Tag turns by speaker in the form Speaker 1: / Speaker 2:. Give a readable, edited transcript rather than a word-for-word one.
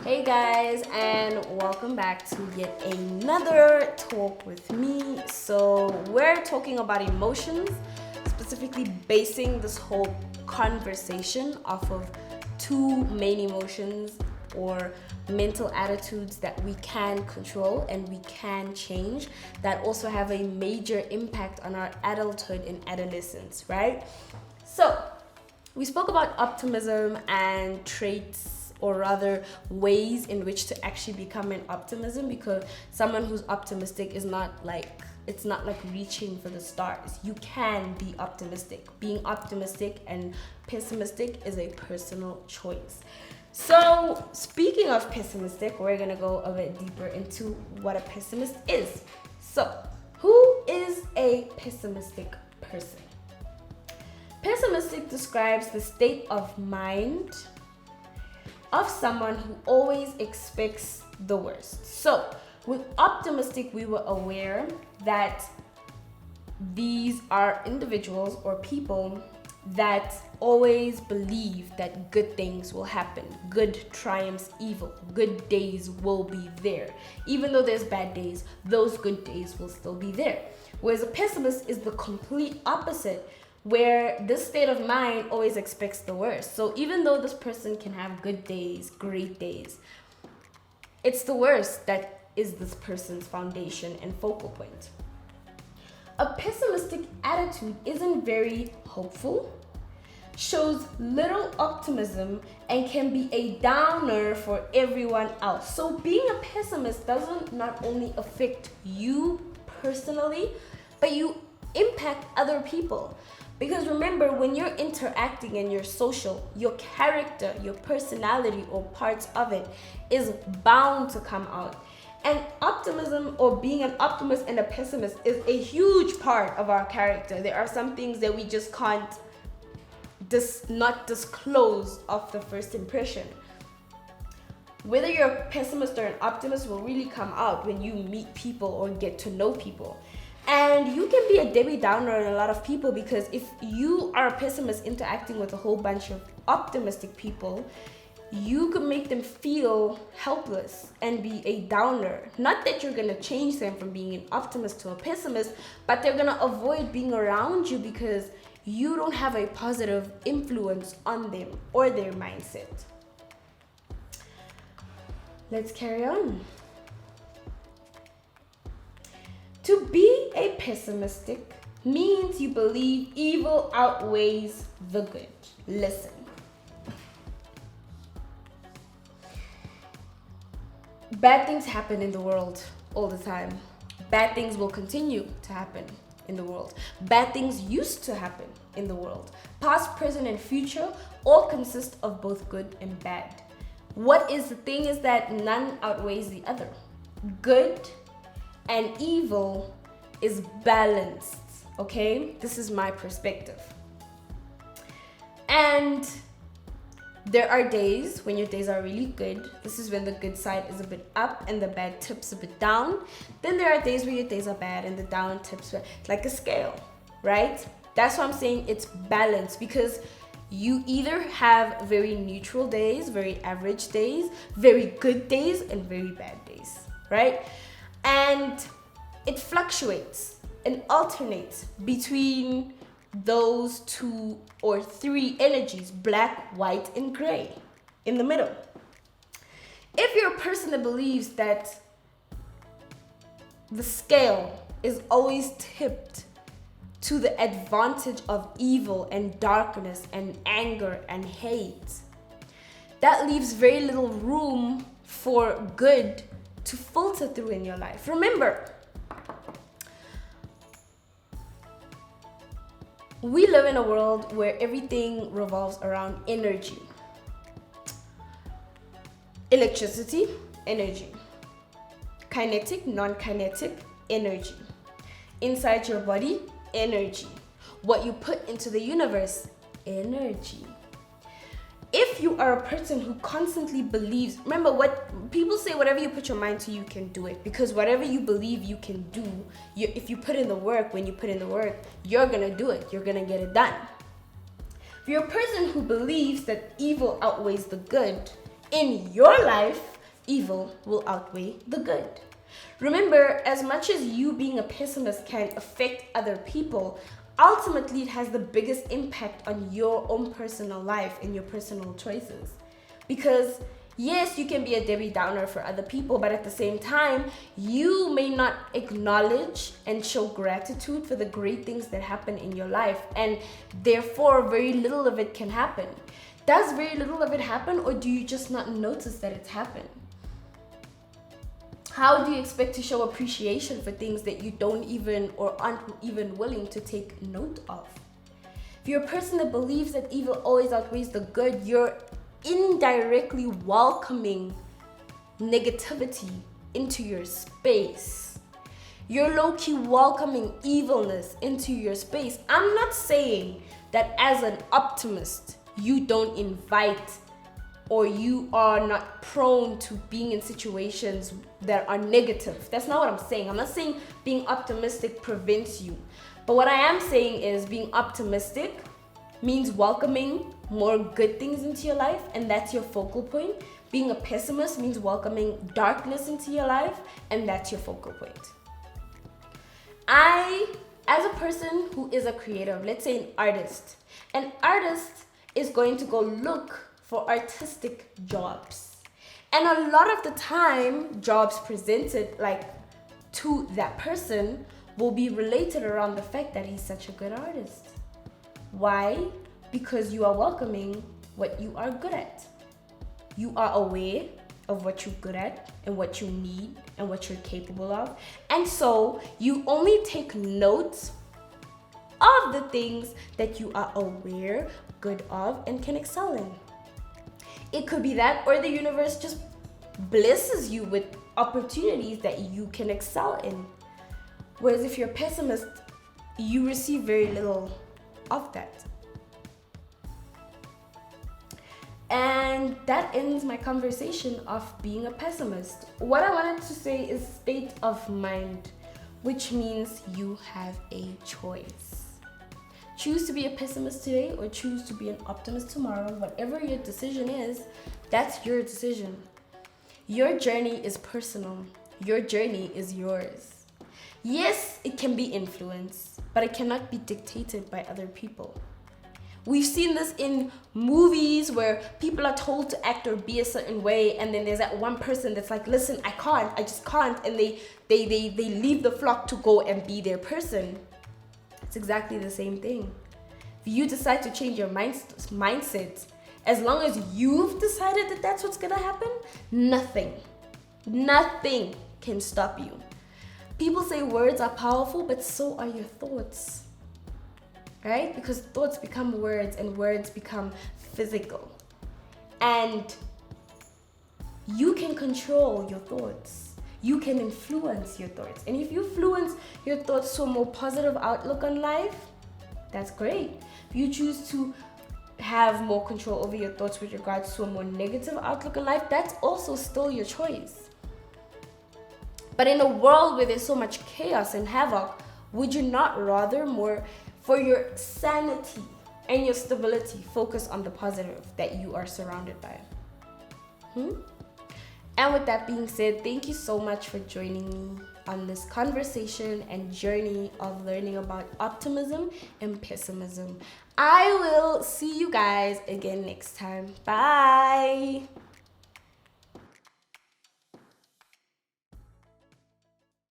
Speaker 1: Hey guys, and welcome back to yet another talk with me. So, we're talking about emotions, specifically basing this whole conversation off of two main emotions or mental attitudes that we can control and we can change that also have a major impact on our adulthood and adolescence, right? So, we spoke about optimism and traits, or rather ways in which to actually become an optimism, because someone who's optimistic is not like, it's not like reaching for the stars. You can be optimistic. Being optimistic and pessimistic is a personal choice. So speaking of pessimistic, we're gonna go a bit deeper into what a pessimist is. So who is a pessimistic person? Pessimistic describes the state of mind of someone who always expects the worst. So, with optimistic, we were aware that these are individuals or people that always believe that good things will happen. Good triumphs evil. Good days will be there. Even though there's bad days, those good days will still be there. Whereas a pessimist is the complete opposite, where this state of mind always expects the worst. So even though this person can have good days, great days, it's the worst that is this person's foundation and focal point. A pessimistic attitude isn't very hopeful, shows little optimism, and can be a downer for everyone else. So being a pessimist doesn't not only affect you personally, but you impact other people. Because remember, when you're interacting and you're social, your character, your personality, or parts of it is bound to come out. And optimism, or being an optimist and a pessimist, is a huge part of our character. There are some things that we just can't not disclose off the first impression. Whether you're a pessimist or an optimist will really come out when you meet people or get to know people. And you can be a Debbie Downer on a lot of people, because if you are a pessimist interacting with a whole bunch of optimistic people, you could make them feel helpless and be a downer. Not that you're going to change them from being an optimist to a pessimist, but they're going to avoid being around you because you don't have a positive influence on them or their mindset. Let's carry on. To be a pessimistic means you believe evil outweighs the good. Listen. Bad things happen in the world all the time. Bad things will continue to happen in the world. Bad things used to happen in the world. Past, present, and future all consist of both good and bad. What is the thing is that none outweighs the other. Good and evil is balanced, okay? This is my perspective. And there are days when your days are really good. This is when the good side is a bit up and the bad tips a bit down. Then there are days where your days are bad and the down tips, like a scale, right? That's why I'm saying it's balanced, because you either have very neutral days, very average days, very good days, and very bad days, right? And it fluctuates and alternates between those two or three energies, black, white, and gray, in the middle. If you're a person that believes that the scale is always tipped to the advantage of evil and darkness and anger and hate, that leaves very little room for good to filter through in your life. Remember, we live in a world where everything revolves around energy. Electricity, energy. Kinetic, non-kinetic, energy. Inside your body, energy. What you put into the universe, energy. If you are a person who constantly believes, remember what people say, whatever you put your mind to, you can do it. Because whatever you believe you can do, if you put in the work, when you put in the work, you're going to do it. You're going to get it done. If you're a person who believes that evil outweighs the good, in your life, evil will outweigh the good. Remember, as much as you being a pessimist can affect other people, ultimately it has the biggest impact on your own personal life and your personal choices. Because yes, you can be a Debbie Downer for other people, but at the same time, you may not acknowledge and show gratitude for the great things that happen in your life, and therefore very little of it can happen. Does very little of it happen, or do you just not notice that it's happened? How do you expect to show appreciation for things that you don't even or aren't even willing to take note of? If you're a person that believes that evil always outweighs the good, you're indirectly welcoming negativity into your space. You're low-key welcoming evilness into your space. I'm not saying that as an optimist, you don't invite or you are not prone to being in situations that are negative. That's not what I'm saying. I'm not saying being optimistic prevents you. But what I am saying is being optimistic means welcoming more good things into your life, and that's your focal point. Being a pessimist means welcoming darkness into your life, and that's your focal point. As a person who is a creative, let's say an artist is going to go look for artistic jobs. And a lot of the time, jobs presented like to that person will be related around the fact that he's such a good artist. Why? Because you are welcoming what you are good at. You are aware of what you're good at and what you need and what you're capable of. And so you only take note of the things that you are aware, good of, and can excel in. It could be that, or the universe just blesses you with opportunities that you can excel in. Whereas if you're a pessimist, you receive very little of that. And that ends my conversation of being a pessimist. What I wanted to say is state of mind, which means you have a choice. Choose to be a pessimist today or choose to be an optimist tomorrow. Whatever your decision is, that's your decision. Your journey is personal. Your journey is yours. Yes, it can be influenced, but it cannot be dictated by other people. We've seen this in movies where people are told to act or be a certain way, and then there's that one person that's like, listen, I just can't, and they leave the flock to go and be their person. It's exactly the same thing. If you decide to change your mindset, as long as you've decided that that's what's gonna happen, nothing can stop you. People say words are powerful, but so are your thoughts. Right? Because thoughts become words and words become physical. And you can control your thoughts. You can influence your thoughts. And if you influence your thoughts to a more positive outlook on life, that's great. If you choose to have more control over your thoughts with regards to a more negative outlook on life, that's also still your choice. But in a world where there's so much chaos and havoc, would you not rather more for your sanity and your stability, focus on the positive that you are surrounded by? And with that being said, thank you so much for joining me on this conversation and journey of learning about optimism and pessimism. I will see you guys again next time. Bye.